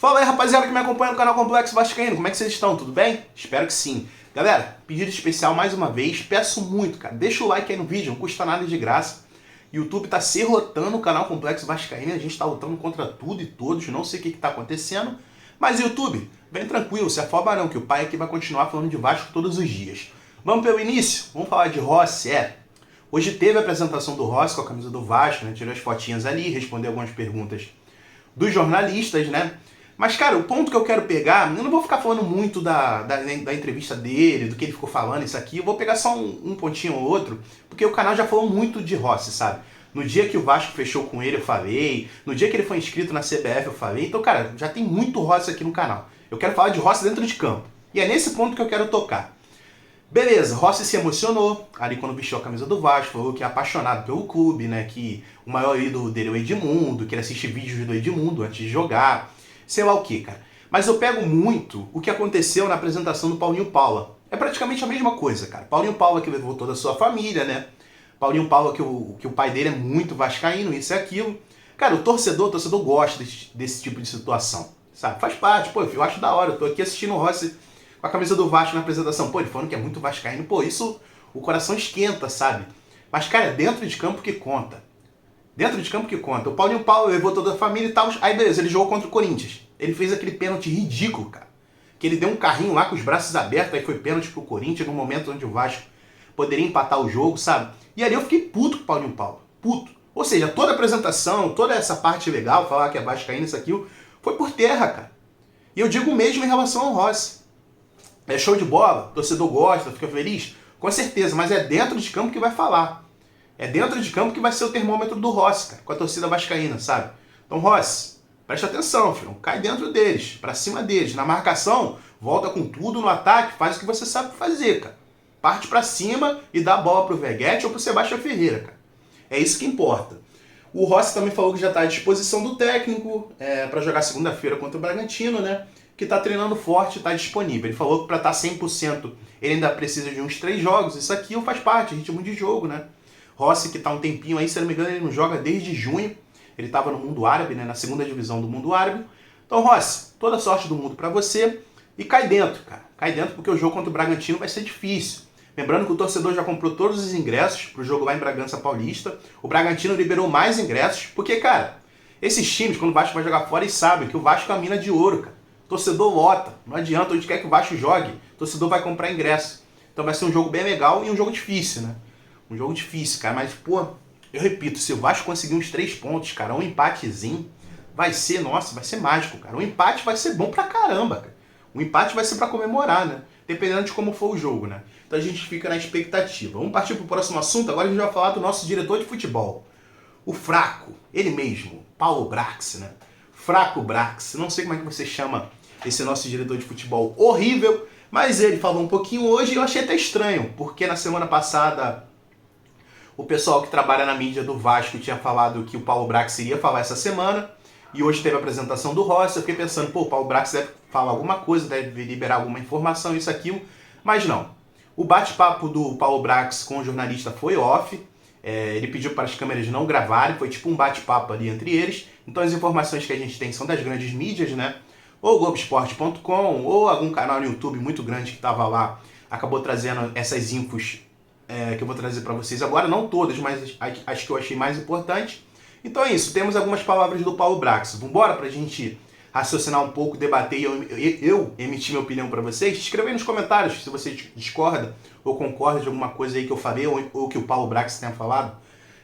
Fala aí, rapaziada que me acompanha no canal Complexo Vascaíno, como é que vocês estão? Tudo bem? Espero que sim. Galera, pedido especial mais uma vez, peço muito, cara, deixa o like aí no vídeo, não custa nada de graça. YouTube tá serrotando o canal Complexo Vascaíno, a gente tá lutando contra tudo e todos, não sei o que tá acontecendo. Mas YouTube, vem tranquilo, se afoba não, que o pai aqui vai continuar falando de Vasco todos os dias. Vamos pelo início? Vamos falar de Rossi, Hoje teve a apresentação do Rossi com a camisa do Vasco, né? Tirou as fotinhas ali, respondeu algumas perguntas dos jornalistas, né? Mas, cara, o ponto que eu quero pegar, eu não vou ficar falando muito da entrevista dele, do que ele ficou falando, isso aqui, eu vou pegar só um pontinho ou outro, porque o canal já falou muito de Rossi, sabe? No dia que o Vasco fechou com ele, eu falei, no dia que ele foi inscrito na CBF, eu falei, então, cara, já tem muito Rossi aqui no canal. Eu quero falar de Rossi dentro de campo, e é nesse ponto que eu quero tocar. Beleza, Rossi se emocionou ali quando vestiu a camisa do Vasco, falou que é apaixonado pelo clube, né, que o maior ídolo dele é o Edmundo, que ele assiste vídeos do Edmundo antes de jogar, sei lá o que, cara. Mas eu pego muito o que aconteceu na apresentação do Paulinho Paula. É praticamente a mesma coisa, cara. Paulinho Paula que levou toda a sua família, né? Paulinho Paula que o pai dele é muito vascaíno, isso e aquilo. Cara, o torcedor gosta desse tipo de situação, sabe? Faz parte, pô, eu acho da hora. Eu tô aqui assistindo o Rossi com a camisa do Vasco na apresentação. Pô, ele falando que é muito vascaíno. Pô, isso, o coração esquenta, sabe? Mas, cara, é dentro de campo que conta. Dentro de campo que conta. O Paulinho Paula levou toda a família e tal. Aí, beleza, ele jogou contra o Corinthians. Ele fez aquele pênalti ridículo, cara. Que ele deu um carrinho lá com os braços abertos, aí foi pênalti pro Corinthians, num momento onde o Vasco poderia empatar o jogo, sabe? E ali eu fiquei puto com o Paulinho Paula. Puto. Ou seja, toda a apresentação, toda essa parte legal, falar que é vascaíno, isso, aquilo, foi por terra, cara. E eu digo mesmo em relação ao Rossi. É show de bola, o torcedor gosta, fica feliz? Com certeza, mas é dentro de campo que vai falar. É dentro de campo que vai ser o termômetro do Rossi, cara, com a torcida vascaína, sabe? Então, Rossi, presta atenção, filho. Cai dentro deles, pra cima deles. Na marcação, volta com tudo no ataque, faz o que você sabe fazer, cara. Parte pra cima e dá a bola pro Veguete ou pro Sebastião Ferreira, cara. É isso que importa. O Rossi também falou que já tá à disposição do técnico pra jogar segunda-feira contra o Bragantino, né? Que tá treinando forte e tá disponível. Ele falou que pra estar 100% ele ainda precisa de uns 3 jogos. Isso aqui faz parte, ritmo de jogo, né? Rossi, que tá um tempinho aí, se eu não me engano, ele não joga desde junho. Ele estava no mundo árabe, né, na segunda divisão do mundo árabe. Então, Rossi, toda a sorte do mundo para você. E cai dentro, cara. Cai dentro porque o jogo contra o Bragantino vai ser difícil. Lembrando que o torcedor já comprou todos os ingressos pro jogo lá em Bragança Paulista. O Bragantino liberou mais ingressos. Porque, cara, esses times, quando o Vasco vai jogar fora, eles sabem que o Vasco é a mina de ouro, cara. O torcedor lota. Não adianta onde quer que o Vasco jogue. O torcedor vai comprar ingresso. Então vai ser um jogo bem legal e um jogo difícil, né? Um jogo difícil, cara. Mas, pô, eu repito, se o Vasco conseguir uns 3 pontos, cara, um empatezinho, vai ser, nossa, vai ser mágico, cara. Um empate vai ser bom pra caramba, cara. Um empate vai ser pra comemorar, né? Dependendo de como for o jogo, né? Então a gente fica na expectativa. Vamos partir pro próximo assunto. Agora a gente vai falar do nosso diretor de futebol. O fraco, ele mesmo, Paulo Brax, né? Fraco Brax. Não sei como é que você chama esse nosso diretor de futebol horrível, mas ele falou um pouquinho hoje e eu achei até estranho, porque na semana passada o pessoal que trabalha na mídia do Vasco tinha falado que o Paulo Brax iria falar essa semana, e hoje teve a apresentação do Rossi. Eu fiquei pensando, pô, o Paulo Brax deve falar alguma coisa, deve liberar alguma informação, isso, aquilo, mas não. O bate-papo do Paulo Brax com o jornalista foi off, ele pediu para as câmeras não gravarem, foi tipo um bate-papo ali entre eles, então as informações que a gente tem são das grandes mídias, né? Ou Globoesporte.com, ou algum canal no YouTube muito grande que estava lá, acabou trazendo essas infos que eu vou trazer para vocês agora, não todas, mas acho que eu achei mais importante. Então é isso, temos algumas palavras do Paulo Brax. Vamos embora para a gente raciocinar um pouco, debater e eu emitir minha opinião para vocês. Escreve aí nos comentários se você discorda ou concorda de alguma coisa aí que eu falei ou que o Paulo Brax tenha falado.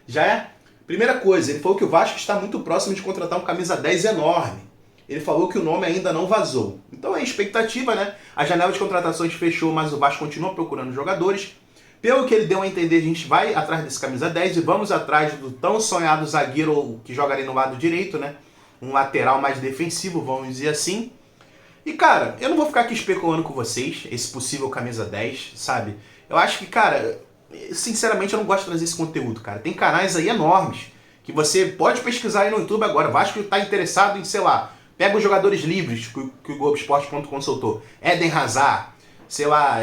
Já é? Primeira coisa, ele falou que o Vasco está muito próximo de contratar um camisa 10 enorme. Ele falou que o nome ainda não vazou. Então é expectativa, né? A janela de contratações fechou, mas o Vasco continua procurando jogadores. Pelo que ele deu a entender, a gente vai atrás desse camisa 10 e vamos atrás do tão sonhado zagueiro que jogaria no lado direito, né? Um lateral mais defensivo, vamos dizer assim. E, cara, eu não vou ficar aqui especulando com vocês esse possível camisa 10, sabe? Eu acho que, cara, sinceramente eu não gosto de trazer esse conteúdo, cara. Tem canais aí enormes que você pode pesquisar aí no YouTube agora. Vasco tá interessado em, sei lá, pega os jogadores livres que o Globoesporte.com soltou. Eden Hazard, sei lá,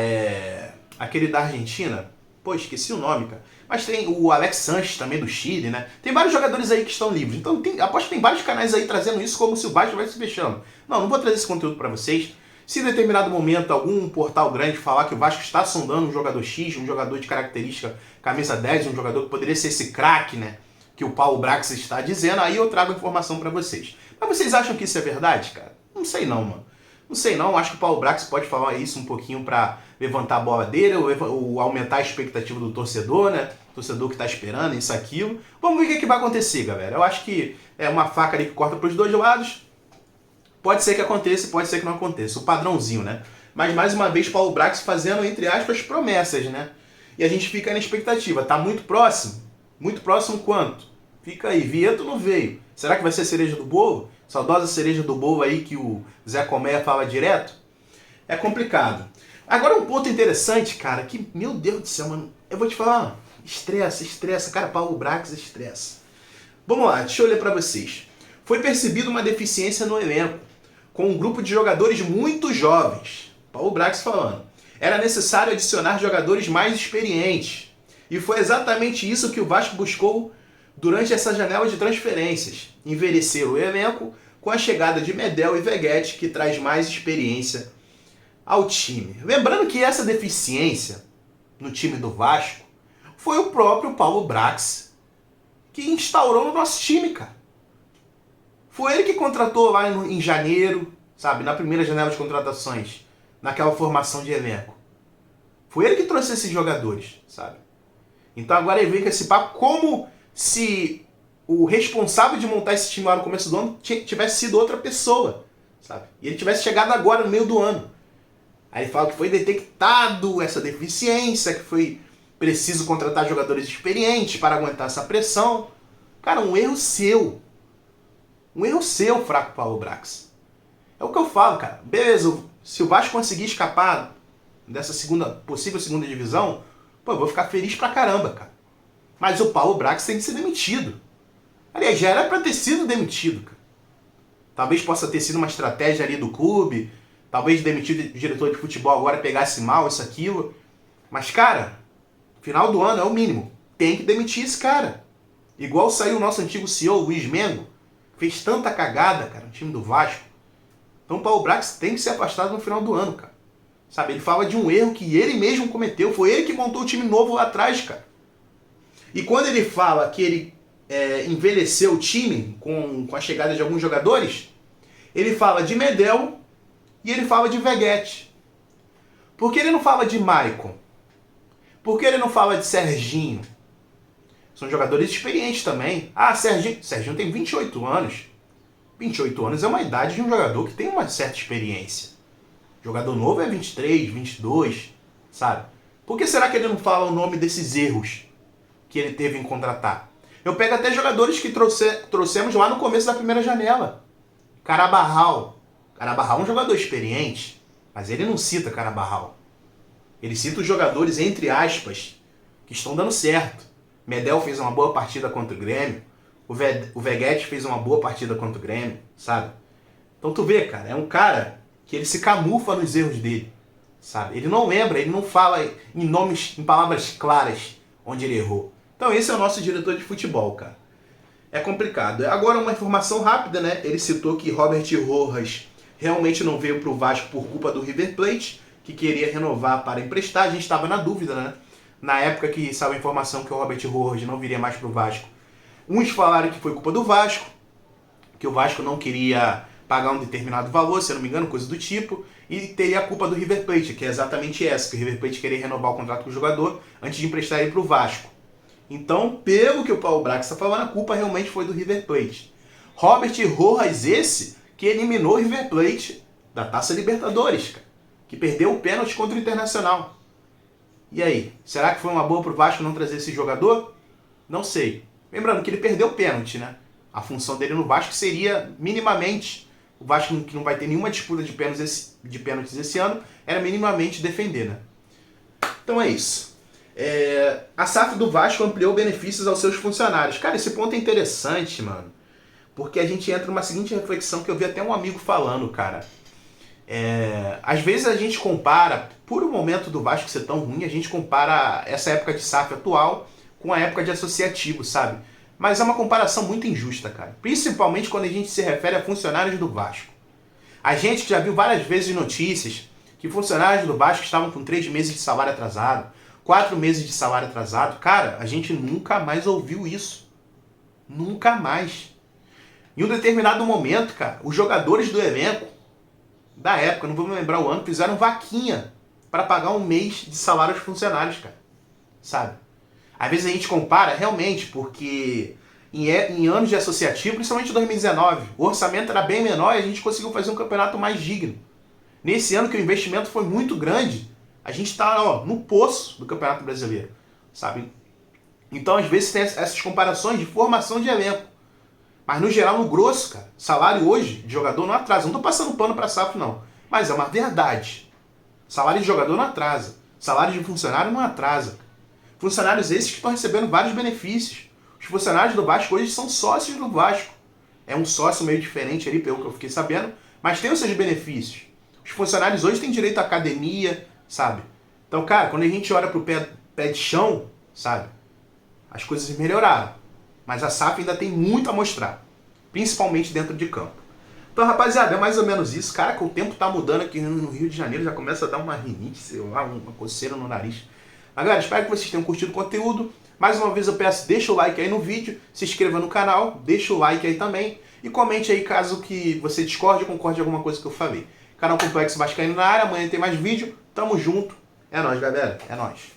aquele da Argentina, pô, esqueci o nome, cara. Mas tem o Alex Sanches também do Chile, né? Tem vários jogadores aí que estão livres. Então aposto que tem vários canais aí trazendo isso como se o Vasco estivesse fechando. Não vou trazer esse conteúdo para vocês. Se em determinado momento algum portal grande falar que o Vasco está sondando um jogador X, um jogador de característica camisa 10, um jogador que poderia ser esse craque, né, que o Paulo Brax está dizendo, aí eu trago a informação para vocês. Mas vocês acham que isso é verdade, cara? Não sei não, mano. Não sei não, acho que o Paulo Brax pode falar isso um pouquinho para levantar a bola dele, ou aumentar a expectativa do torcedor, né? Torcedor que tá esperando isso, aquilo. Vamos ver o que vai acontecer, galera. Eu acho que é uma faca ali que corta pros dois lados. Pode ser que aconteça, pode ser que não aconteça. O padrãozinho, né? Mas mais uma vez, Paulo Brax fazendo, entre aspas, promessas, né? E a gente fica na expectativa. Tá muito próximo? Muito próximo quanto? Fica aí. Vieto não veio. Será que vai ser a cereja do bolo? Saudosa cereja do bolo aí que o Zé Colmeia fala direto? É complicado. Agora um ponto interessante, cara, que, meu Deus do céu, mano, eu vou te falar, estressa, cara, Paulo Brax estressa. Vamos lá, deixa eu ler pra vocês. Foi percebida uma deficiência no elenco, com um grupo de jogadores muito jovens. Paulo Brax falando. Era necessário adicionar jogadores mais experientes. E foi exatamente isso que o Vasco buscou durante essa janela de transferências. Envelhecer o elenco com a chegada de Medel e Veguete, que traz mais experiência ao time. Lembrando que essa deficiência no time do Vasco foi o próprio Paulo Brax que instaurou no nosso time, cara. Foi ele que contratou lá em janeiro, sabe, na primeira janela de contratações, naquela formação de elenco. Foi ele que trouxe esses jogadores, sabe? Então agora ele vem com esse papo como se o responsável de montar esse time lá no começo do ano tivesse sido outra pessoa, sabe? E ele tivesse chegado agora no meio do ano. Aí ele fala que foi detectado essa deficiência, que foi preciso contratar jogadores experientes para aguentar essa pressão. Cara, um erro seu. Um erro seu, fraco Paulo Brax. É o que eu falo, cara. Beleza, se o Vasco conseguir escapar dessa possível segunda divisão, pô, eu vou ficar feliz pra caramba, cara. Mas o Paulo Brax tem que ser demitido. Aliás, já era pra ter sido demitido, cara. Talvez possa ter sido uma estratégia ali do clube, talvez demitir o diretor de futebol agora pegasse mal isso, aquilo. Mas, cara, final do ano é o mínimo. Tem que demitir esse cara. Igual saiu o nosso antigo CEO, Luiz Mengo, fez tanta cagada, cara, no time do Vasco. Então o Paulo Brax tem que ser afastado no final do ano, cara. Sabe, ele fala de um erro que ele mesmo cometeu. Foi ele que montou o time novo lá atrás, cara. E quando ele fala que ele envelheceu o time com a chegada de alguns jogadores, ele fala de Medel e ele fala de Veguete. Por que ele não fala de Maicon? Por que ele não fala de Serginho? São jogadores experientes também. Ah, Serginho tem 28 anos. 28 anos é uma idade de um jogador que tem uma certa experiência. Jogador novo é 23, 22, sabe? Por que será que ele não fala o nome desses erros que ele teve em contratar? Eu pego até jogadores que trouxemos lá no começo da primeira janela. Carabarral. Carabarral é um jogador experiente, mas ele não cita Carabarral. Ele cita os jogadores, entre aspas, que estão dando certo. Medel fez uma boa partida contra o Grêmio. O Veguete fez uma boa partida contra o Grêmio, sabe? Então tu vê, cara, é um cara que ele se camufla nos erros dele, sabe? Ele não lembra, ele não fala em palavras claras onde ele errou. Então esse é o nosso diretor de futebol, cara. É complicado. Agora uma informação rápida, né? Ele citou que Robert Rojas realmente não veio pro Vasco por culpa do River Plate, que queria renovar para emprestar. A gente estava na dúvida, né? Na época que saiu a informação que o Robert Rojas não viria mais pro Vasco. Uns falaram que foi culpa do Vasco, que o Vasco não queria pagar um determinado valor, se eu não me engano, coisa do tipo, e teria a culpa do River Plate, que é exatamente essa, que o River Plate queria renovar o contrato com o jogador antes de emprestar ele para o Vasco. Então, pelo que o Paulo Brax está falando, a culpa realmente foi do River Plate. Robert Rojas, esse que eliminou o River Plate da Taça Libertadores, cara, que perdeu o pênalti contra o Internacional. E aí, será que foi uma boa para o Vasco não trazer esse jogador? Não sei. Lembrando que ele perdeu o pênalti, né? A função dele no Vasco seria minimamente, o Vasco que não vai ter nenhuma disputa de pênaltis esse ano, era minimamente defender, né? Então é isso. A SAF do Vasco ampliou benefícios aos seus funcionários. Cara, esse ponto é interessante, mano. Porque a gente entra numa seguinte reflexão que eu vi até um amigo falando, cara. Às vezes a gente compara, por o momento do Vasco ser tão ruim, a gente compara essa época de SAF atual com a época de associativo, sabe? Mas é uma comparação muito injusta, cara. Principalmente quando a gente se refere a funcionários do Vasco. A gente que já viu várias vezes notícias que funcionários do Vasco estavam com 3 meses de salário atrasado, 4 meses de salário atrasado. Cara, a gente nunca mais ouviu isso. Nunca mais. Em um determinado momento, cara, os jogadores do elenco, da época, não vou me lembrar o ano, fizeram vaquinha para pagar um mês de salário aos funcionários, cara. Sabe? Às vezes a gente compara, realmente, porque em anos de associativo, principalmente em 2019, o orçamento era bem menor e a gente conseguiu fazer um campeonato mais digno. Nesse ano que o investimento foi muito grande, a gente está no poço do Campeonato Brasileiro, sabe? Então, às vezes, tem essas comparações de formação de elenco. Mas, no geral, no grosso, cara, salário hoje de jogador não atrasa. Não estou passando pano para a SAF, não. Mas é uma verdade. Salário de jogador não atrasa. Salário de funcionário não atrasa. Funcionários esses que estão recebendo vários benefícios. Os funcionários do Vasco hoje são sócios do Vasco. É um sócio meio diferente ali, pelo que eu fiquei sabendo, mas tem os seus benefícios. Os funcionários hoje têm direito à academia, sabe? Então, cara, quando a gente olha pro pé de chão, sabe? As coisas melhoraram. Mas a SAF ainda tem muito a mostrar. Principalmente dentro de campo. Então, rapaziada, é mais ou menos isso. Cara, que o tempo tá mudando aqui no Rio de Janeiro. Já começa a dar uma rinite, sei lá, uma coceira no nariz. Mas, galera, espero que vocês tenham curtido o conteúdo. Mais uma vez eu peço, deixa o like aí no vídeo. Se inscreva no canal. Deixa o like aí também. E comente aí caso que você discorde ou concorde de alguma coisa que eu falei. Canal Complexo Vascaíno na área. Amanhã tem mais vídeo. Tamo junto. É nóis, galera. É nóis.